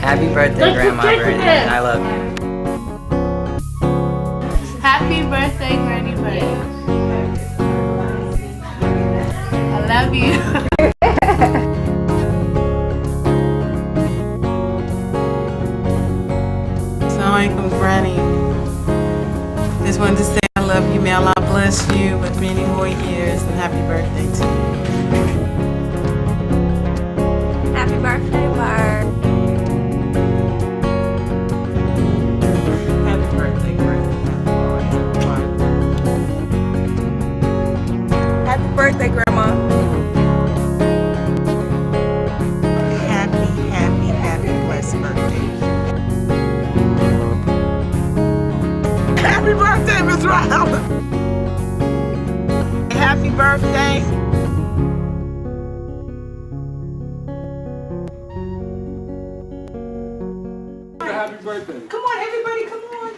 Happy birthday, Grandma Bday. I love you. Happy birthday, Granny Bday. I love you. Assalamualaikum, Granny. Just wanted to say I love you. May Allah bless you with many more years, and happy birthday to you. Happy birthday, Barb. Happy birthday, Granny. Happy birthday, Grandma. Happy, blessed birthday. Happy birthday, Miss Riley! Happy birthday! Happy birthday! Come on, everybody, come on.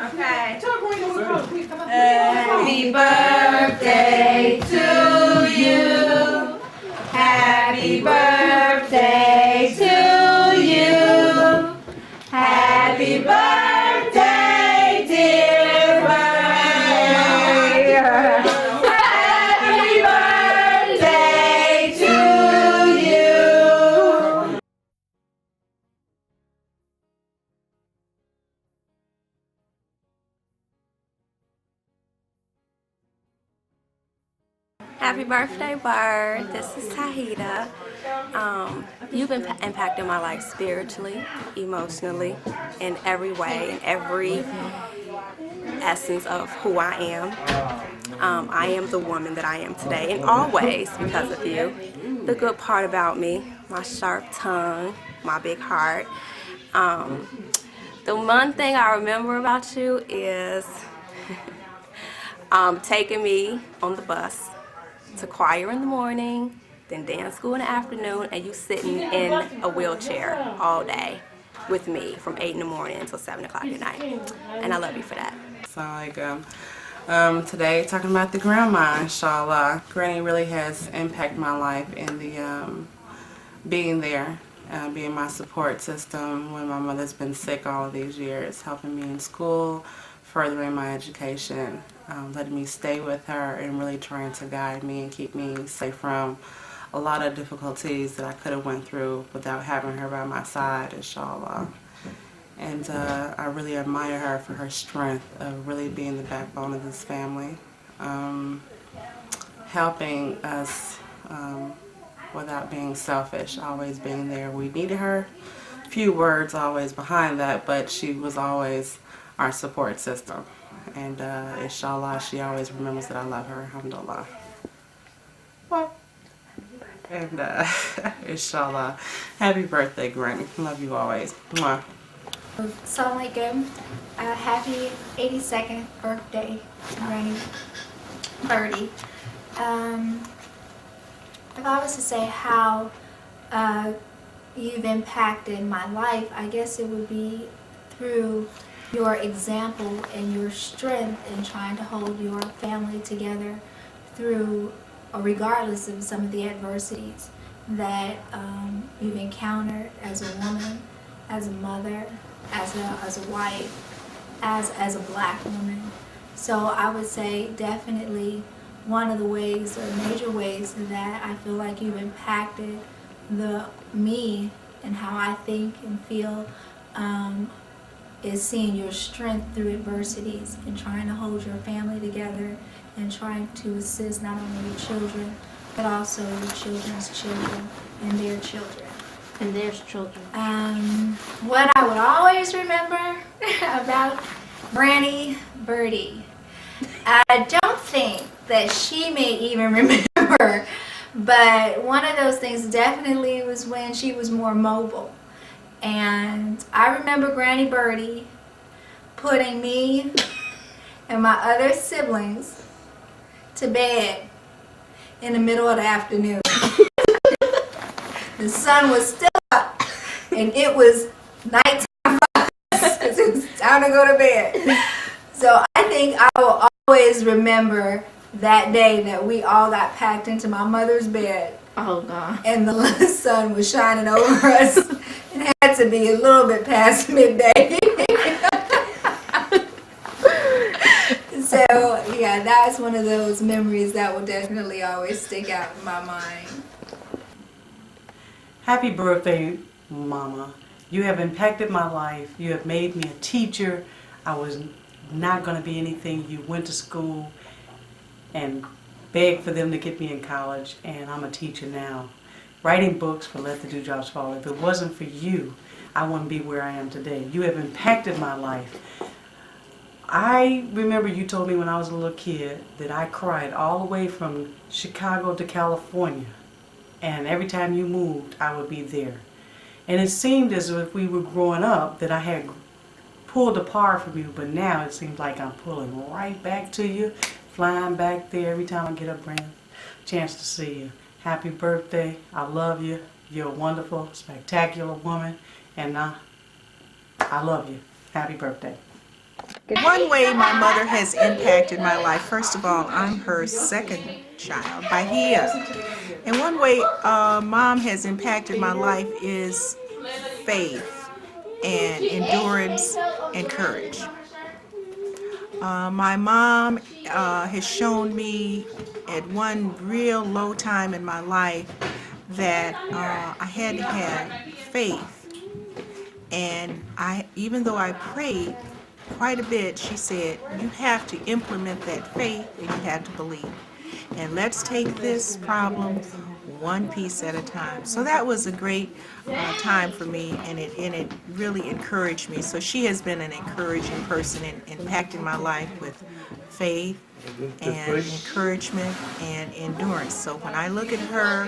Okay. Tell Grandma we come. Please come on. Happy birthday to you. Happy birthday to you. Happy birthday, dear Bday. Happy birthday to you. Happy birthday, Bird. This is Tahita. You've impacted my life spiritually, emotionally, in every way, in every essence of who I am. I am the woman that I am today in all ways because of you. The good part about me, my sharp tongue, my big heart. The one thing I remember about you is taking me on the bus to choir in the morning, then dance school in the afternoon, and you sitting in a wheelchair all day with me from 8 in the morning until 7 o'clock at night. And I love you for that. Assalamualaikum. Today, talking about the grandma, inshallah. Granny really has impacted my life in the being there, being my support system when my mother's been sick all of these years, helping me in school, furthering my education, letting me stay with her and really trying to guide me and keep me safe from a lot of difficulties that I could have went through without having her by my side, inshallah. And I really admire her for her strength of really being the backbone of this family, helping us without being selfish, always being there. We needed her, few words always behind that, but she was always our support system. And inshallah, she always remembers that I love her, alhamdulillah. What? And inshallah, happy birthday, Granny. Love you always. Mwah. Assalamualaikum. Happy 82nd birthday, Granny Birdie. If I was to say how you've impacted my life, I guess it would be through your example and your strength in trying to hold your family together through, or regardless of some of the adversities that you've encountered as a woman, as a mother, as a wife, as a black woman. So I would say definitely one of the ways, or major ways, that I feel like you've impacted me and how I think and feel is seeing your strength through adversities and trying to hold your family together and trying to assist not only your children but also your children's children and their children. And there's children. What I would always remember about Granny Birdie, I don't think that she may even remember, but one of those things definitely was when she was more mobile. And I remember Granny Birdie putting me and my other siblings to bed in the middle of the afternoon. The sun was still up and it was nighttime for us because it was time to go to bed. So I think I will always remember that day that we all got packed into my mother's bed. Oh God. And the sun was shining over us. It had to be a little bit past midday. So, yeah, that's one of those memories that will definitely always stick out in my mind. Happy birthday, Mama. You have impacted my life. You have made me a teacher. I was not going to be anything. You went to school and begged for them to get me in college, and I'm a teacher now. Writing books for Let the Dewdrops Fall. If it wasn't for you, I wouldn't be where I am today. You have impacted my life. I remember you told me when I was a little kid that I cried all the way from Chicago to California. And every time you moved, I would be there. And it seemed as if we were growing up that I had pulled apart from you, but now it seems like I'm pulling right back to you, flying back there every time I get a chance to see you. Happy birthday. I love you. You're a wonderful, spectacular woman, and I love you. Happy birthday. One way my mother has impacted my life, first of all, I'm her second child, Bahia. And one way Mom has impacted my life is faith and endurance and courage. My mom has shown me at one real low time in my life that I had to have faith. And even though I prayed quite a bit, she said, you have to implement that faith and you have to believe. And let's take this problem one piece at a time. So that was a great time for me, and it really encouraged me. So she has been an encouraging person and impacted my life with faith and encouragement and endurance. So when I look at her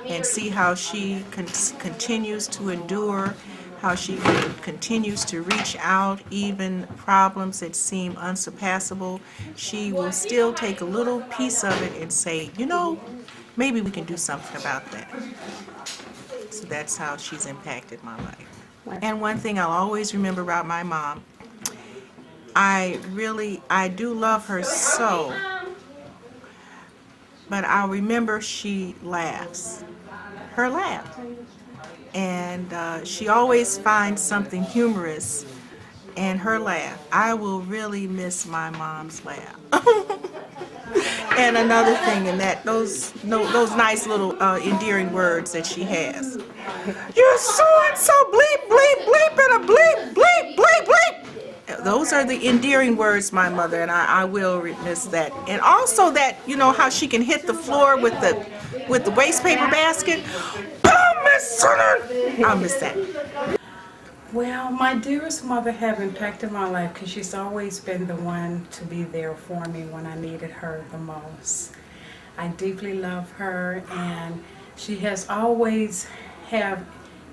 and see how she continues to endure, how she continues to reach out, even problems that seem unsurpassable, she will still take a little piece of it and say, you know, maybe we can do something about that. So that's how she's impacted my life. And one thing I'll always remember about my mom, I do love her so, but I'll remember she laughs. Her laugh. And she always finds something humorous in her laugh. I will really miss my mom's laugh. And another thing, in that those nice little endearing words that she has. You're so and so bleep bleep bleep and a bleep bleep bleep bleep. Those are the endearing words, my mother, and I will miss that. And also that, you know, how she can hit the floor with the waste paper basket. I'll miss that. Well, my dearest mother have impacted my life because she's always been the one to be there for me when I needed her the most. I deeply love her, and she has always have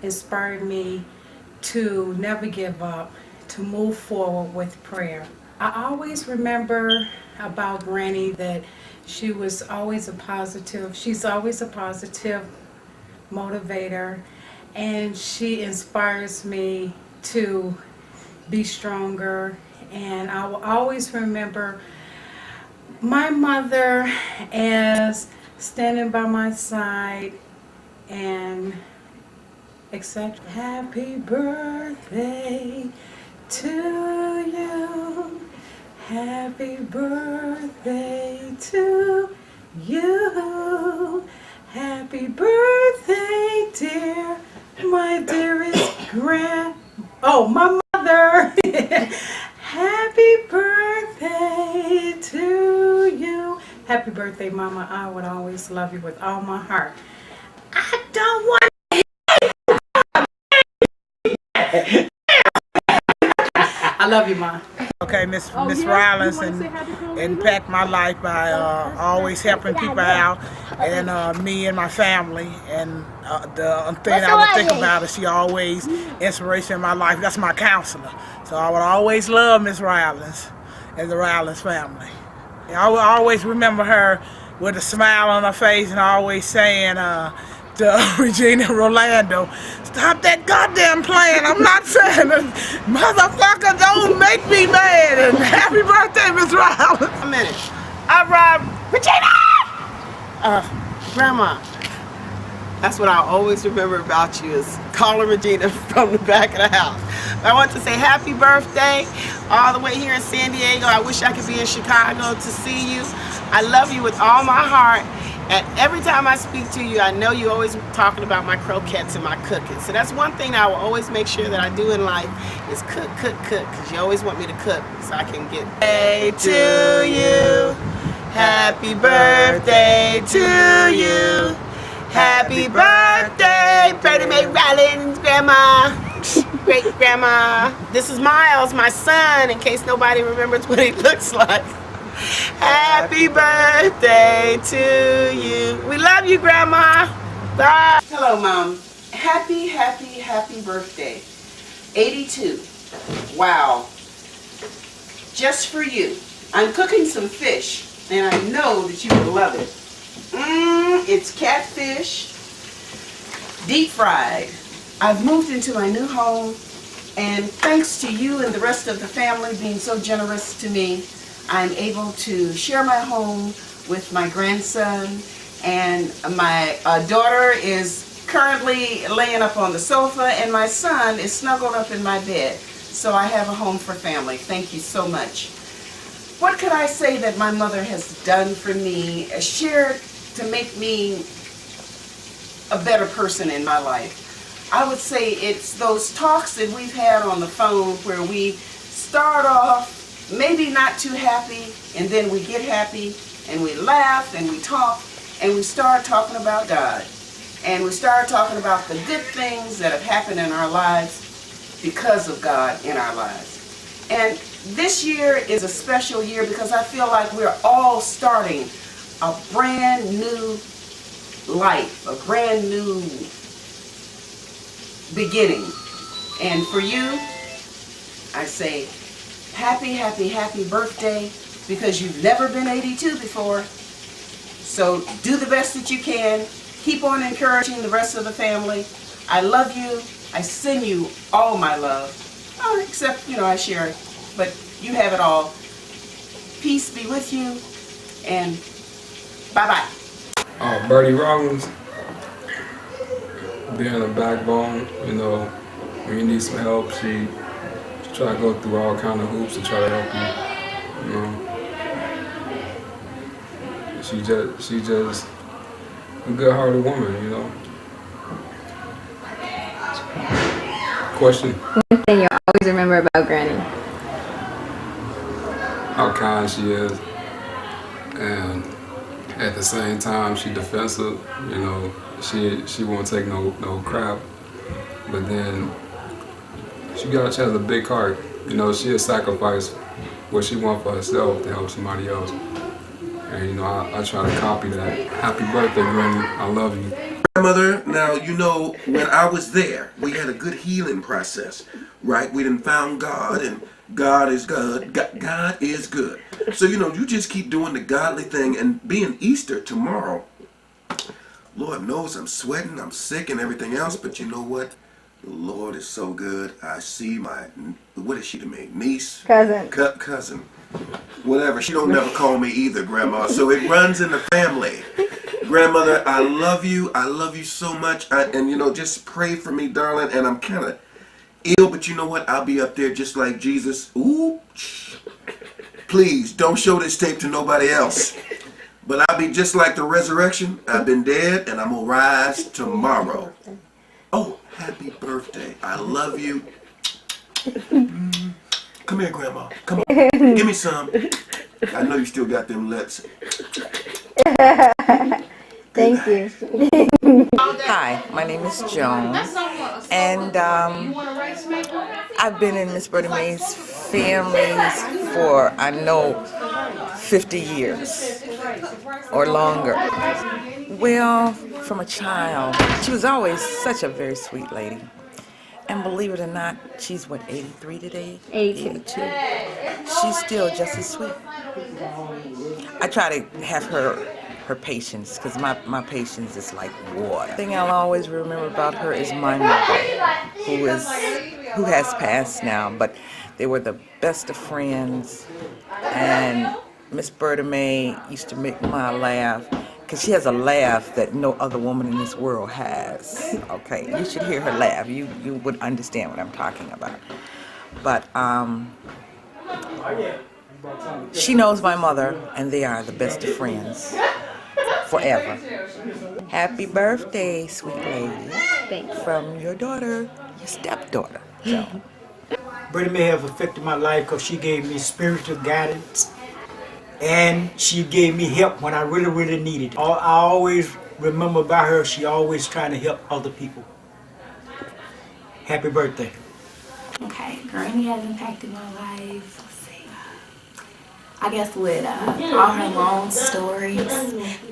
inspired me to never give up, to move forward with prayer. I always remember about Granny that she was always she's always a positive motivator, and she inspires me to be stronger. And I will always remember my mother as standing by my side and etc. Happy birthday to you. Happy birthday to you. Happy birthday, dear, my dearest my mother. Happy birthday to you. Happy birthday, Mama. I would always love you with all my heart. I don't want I love you, Mom. Okay, Miss Rylands impact my life by always helping people out, and me and my family. And the thing I would think about is she always inspiration in my life. That's my counselor. So I would always love Miss Rylands and the Rylands family. And I will always remember her with a smile on her face and always saying to Regina Rolando, stop that goddamn playing. I'm not saying it. Motherfucker, don't make me mad. And happy birthday, Miss Rylands. A minute. I ride Grandma, that's what I always remember about you is calling Regina from the back of the house. I want to say happy birthday all the way here in San Diego. I wish I could be in Chicago to see you. I love you with all my heart. And every time I speak to you, I know you always talking about my croquettes and my cooking. So that's one thing I will always make sure that I do in life is cook, because you always want me to cook so I can get birthday to you. Happy birthday to you. Happy birthday, Bertie Mae Rollins, Grandma. Great Grandma. This is Miles, my son, in case nobody remembers what he looks like. Happy birthday to you. We love you, Grandma. Bye. Hello, Mom. Happy birthday. 82. Wow. Just for you. I'm cooking some fish, and I know that you will love it. It's catfish, deep fried. I've moved into my new home, and thanks to you and the rest of the family being so generous to me, I'm able to share my home with my grandson, and my daughter is currently laying up on the sofa, and my son is snuggled up in my bed. So I have a home for family. Thank you so much. What could I say that my mother has done for me, shared to make me a better person in my life? I would say it's those talks that we've had on the phone where we start off maybe not too happy, and then we get happy, and we laugh, and we talk, and we start talking about God. And we start talking about the good things that have happened in our lives because of God in our lives. And this year is a special year because I feel like we're all starting a brand new life, a brand new beginning. And for you, I say happy birthday, because you've never been 82 before. So do the best that you can. Keep on encouraging the rest of the family. I love you. I send you all my love. Except, I share it. But you have it all. Peace be with you. And bye-bye. Bertie Rollins, being a backbone, when you need some help, she try to go through all kind of hoops to try to help you. She just a good-hearted woman, Question? One thing you'll always remember about Granny. How kind she is, and at the same time she defensive. She won't take no crap, but then she has a big heart. She'll sacrifice what she wants for herself to help somebody else. And I try to copy that. Happy birthday, Granny. I love you. Grandmother, now when I was there, we had a good healing process, right? We done found God, and God is good. God is good. So you just keep doing the godly thing, and being Easter tomorrow, Lord knows I'm sweating, I'm sick and everything else, but you know what? The Lord is so good. I see what is she to me? Niece? Cousin. Cousin. Whatever. She don't never call me either, Grandma. So it runs in the family. Grandmother, I love you. I love you so much. And just pray for me, darling. And I'm kind of ill, but you know what? I'll be up there just like Jesus. Ooh. Please, don't show this tape to nobody else. But I'll be just like the resurrection. I've been dead, and I'm going to rise tomorrow. Oh, happy birthday. I love you. Come here, Grandma. Come on. Give me some. I know you still got them lips. Thank you. Hi, my name is Joan, and I've been in Miss Bday Mae's families for, I know, 50 years or longer. Well, from a child, she was always such a very sweet lady. And believe it or not, she's 83 today? 82. She's still just as sweet. I try to have her patience, because my patience is like water. The thing I'll always remember about her is my mother, who has passed now, but they were the best of friends, and Miss Berta May used to make my laugh, because she has a laugh that no other woman in this world has. Okay, you should hear her laugh. You would understand what I'm talking about. But she knows my mother, and they are the best of friends forever. Happy birthday, sweet lady. Thanks. From your daughter, your stepdaughter, Joan. Bday may have affected my life because she gave me spiritual guidance and she gave me help when I really, really needed it. I always remember about her, she always trying to help other people. Happy birthday. Okay, Granny has impacted my life. Let's see. I guess with all her long stories,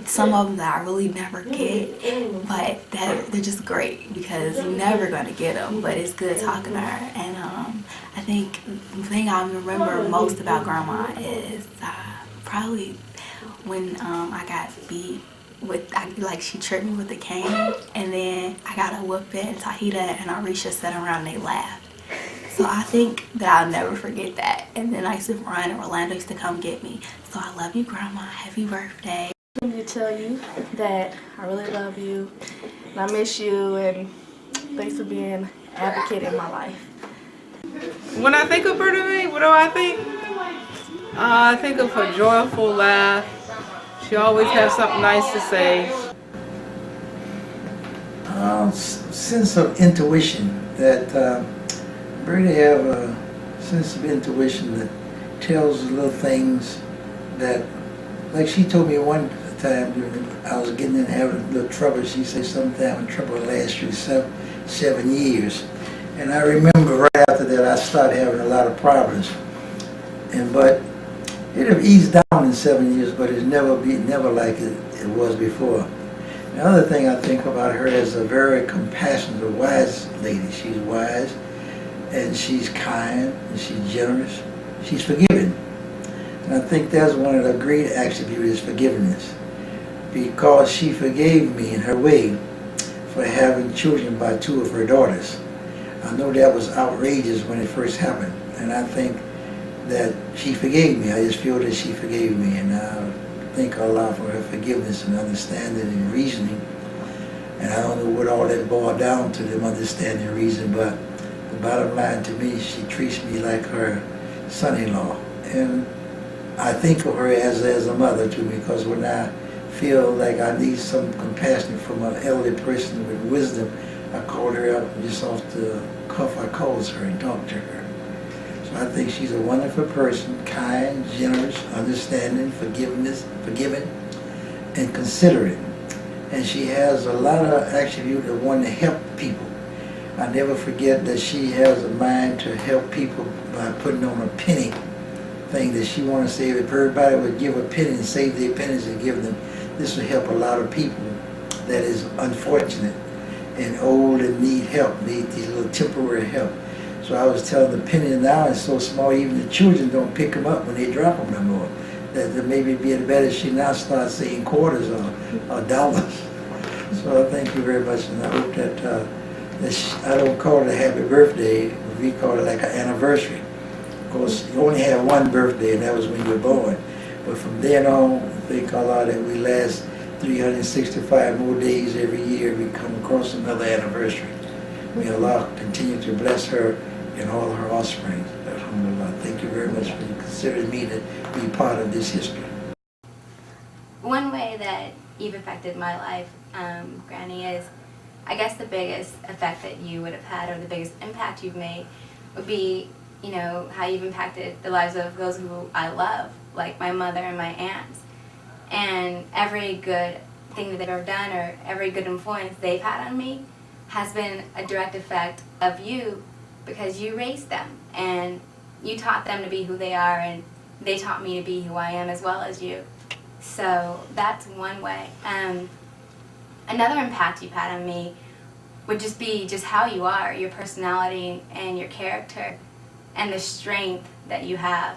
some of them that I really never get, but they're just great because you're never going to get them, but it's good talking to her. And I think the thing I remember most about Grandma is probably when I got beat with, like she tripped me with the cane, and then I got a whooping, and Tahita and Arisha sat around and they laughed. So I think that I'll never forget that. And then I used to run, and Orlando used to come get me. So I love you, Grandma. Happy birthday. I need to tell you that I really love you, and I miss you, and thanks for being an advocate in my life. When I think of Berta May, what do I think? I think of her joyful laugh. She always has something nice to say. Sense of intuition that Bday have a sense of intuition that tells little things that, like she told me one time during I was getting in having a little trouble. She said sometime in trouble last you 7 years, and I remember right after that I started having a lot of problems, but it have eased down in 7 years, but it's never like it was before. The other thing I think about her is a very compassionate, wise lady. She's wise, and she's kind, and she's generous. She's forgiving. And I think that's one of the great attributes is forgiveness. Because she forgave me in her way for having children by 2 of her daughters. I know that was outrageous when it first happened, and I think that she forgave me. I just feel that she forgave me, and I thank Allah for her forgiveness and understanding and reasoning. And I don't know what all that boiled down to, them understanding and reason, but the bottom line to me, she treats me like her son-in-law. And I think of her as a mother to me, because when I feel like I need some compassion from an elderly person with wisdom, I call her up and just off the cuff I calls her and talk to her. So I think she's a wonderful person, kind, generous, understanding, forgiving, and considerate. And she has a lot of attributes of wanting to help people. I never forget that she has a mind to help people by putting on a penny thing that she wants to say. If everybody would give a penny and save their pennies and give them, this would help a lot of people that is unfortunate and old and need help, need these little temporary help. So I was telling the penny now is so small, even the children don't pick them up when they drop them no more. That maybe it'd be better she now starts saying quarters or dollars. So I thank you very much, and I hope that, I don't call it a happy birthday, we call it like an anniversary. Of course, you only have one birthday, and that was when you were born. But from then on, thank Allah that we last 365 more days every year, we come across another anniversary. May Allah continue to bless her and all her offspring. Alhamdulillah. Thank you very much for considering me to be part of this history. One way that you've affected my life, Granny, is I guess the biggest effect that you would have had, or the biggest impact you've made, would be, you know, how you've impacted the lives of those who I love, like my mother and my aunts. And every good thing that they've ever done, or every good influence they've had on me, has been a direct effect of you, because you raised them and you taught them to be who they are, and they taught me to be who I am as well as you. So that's one way. Another impact you've had on me would just be just how you are, your personality and your character, and the strength that you have.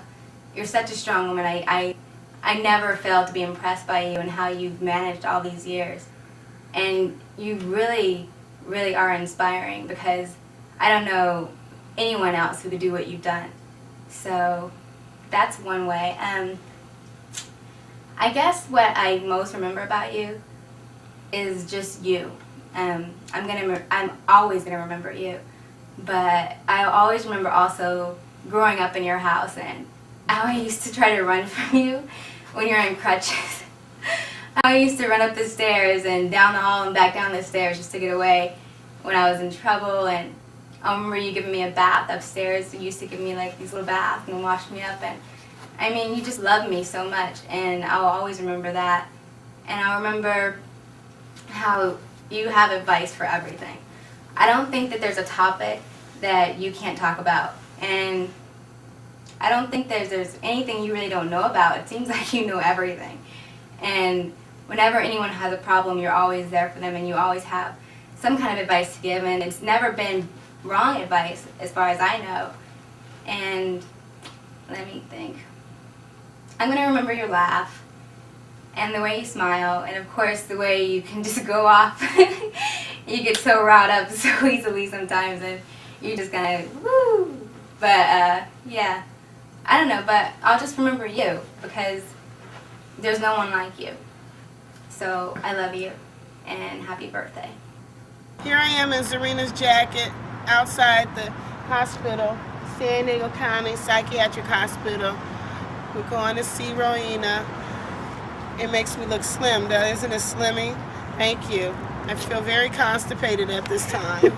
You're such a strong woman. I never failed to be impressed by you and how you've managed all these years. And you really, really are inspiring, because I don't know anyone else who could do what you've done. So that's one way. I guess what I most remember about you is just you. I'm always gonna remember you, but I always remember also growing up in your house and how I used to try to run from you when you're in crutches. How I used to run up the stairs and down the hall and back down the stairs just to get away when I was in trouble. And I remember you giving me a bath upstairs. You used to give me like these little baths and wash me up. And I mean, you just loved me so much, and I'll always remember that. And I'll remember how you have advice for everything. I don't think that there's a topic that you can't talk about. And I don't think there's anything you really don't know about. It seems like you know everything. And whenever anyone has a problem, you're always there for them, and you always have some kind of advice to give, and it's never been wrong advice as far as I know. And let me think. I'm going to remember your laugh, and the way you smile, and of course the way you can just go off. You get so riled up so easily sometimes, and you just kind of, woo! But, yeah. I don't know, but I'll just remember you, because there's no one like you. So, I love you, and happy birthday. Here I am in Zarina's jacket outside the hospital, San Diego County Psychiatric Hospital. We're going to see Rowena. It makes me look slim, doesn't it, Slimmy? Thank you. I feel very constipated at this time.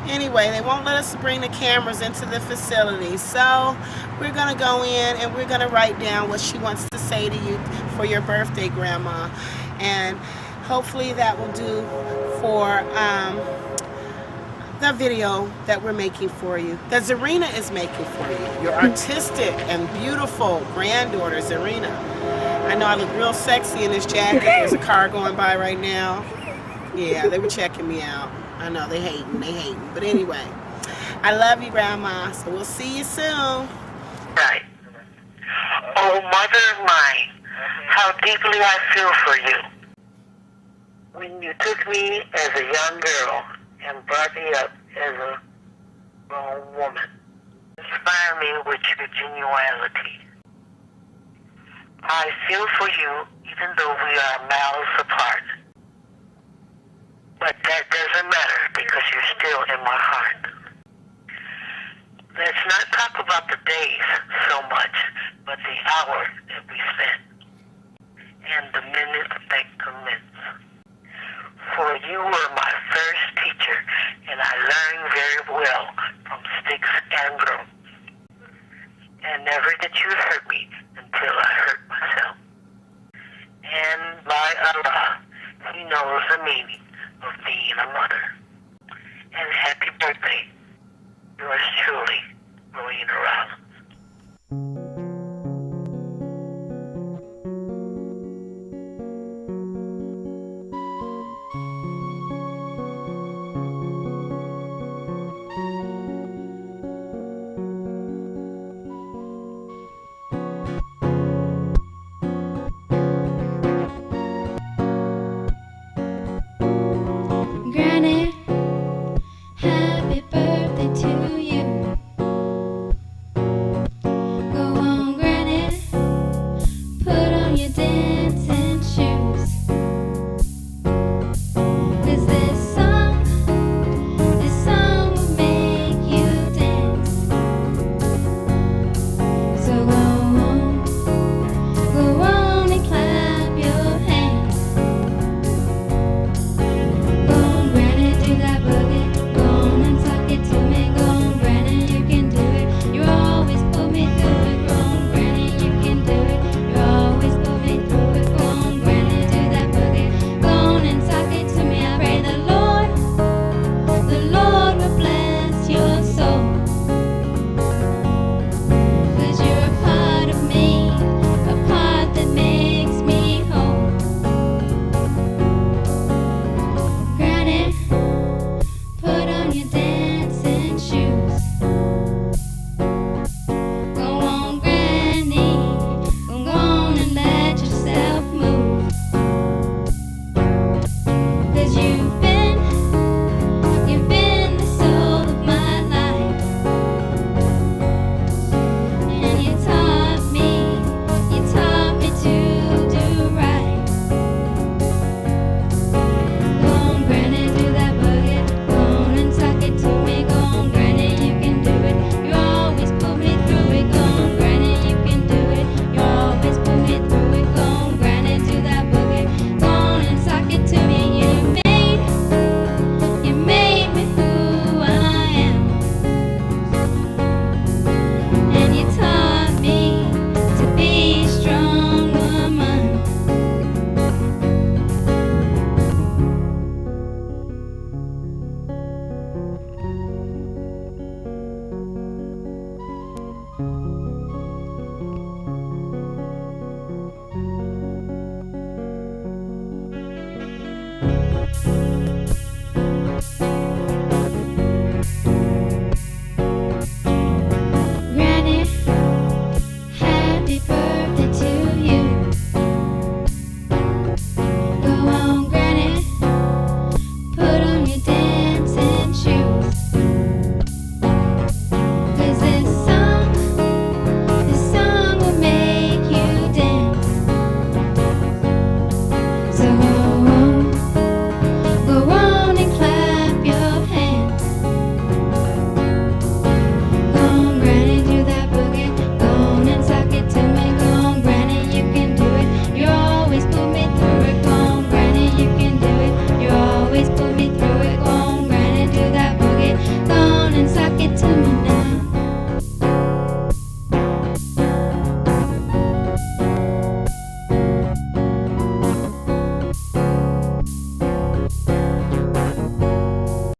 Anyway, they won't let us bring the cameras into the facility, so we're going to go in and we're going to write down what she wants to say to you for your birthday, Grandma. And hopefully that will do for the video that we're making for you, that Zarina is making for you, your artistic and beautiful granddaughter, Zarina. I know I look real sexy in this jacket. There's a car going by right now. Yeah, they were checking me out. I know, they hating. But anyway, I love you, Grandma, so we'll see you soon. Right. Oh, mother of mine, how deeply I feel for you. When you took me as a young girl and brought me up as a grown woman, inspire me with your genuinity. I feel for you even though we are miles apart. But that doesn't matter because you're still in my heart. Let's not talk about the days so much, but the hours that we spent and the minutes that commence. For you were my first teacher, and I learned very well from sticks and stones. And never did you hurt me until I hurt myself. And by Allah, He knows the meaning of being a mother. And happy birthday, yours truly, Rowena Rollins.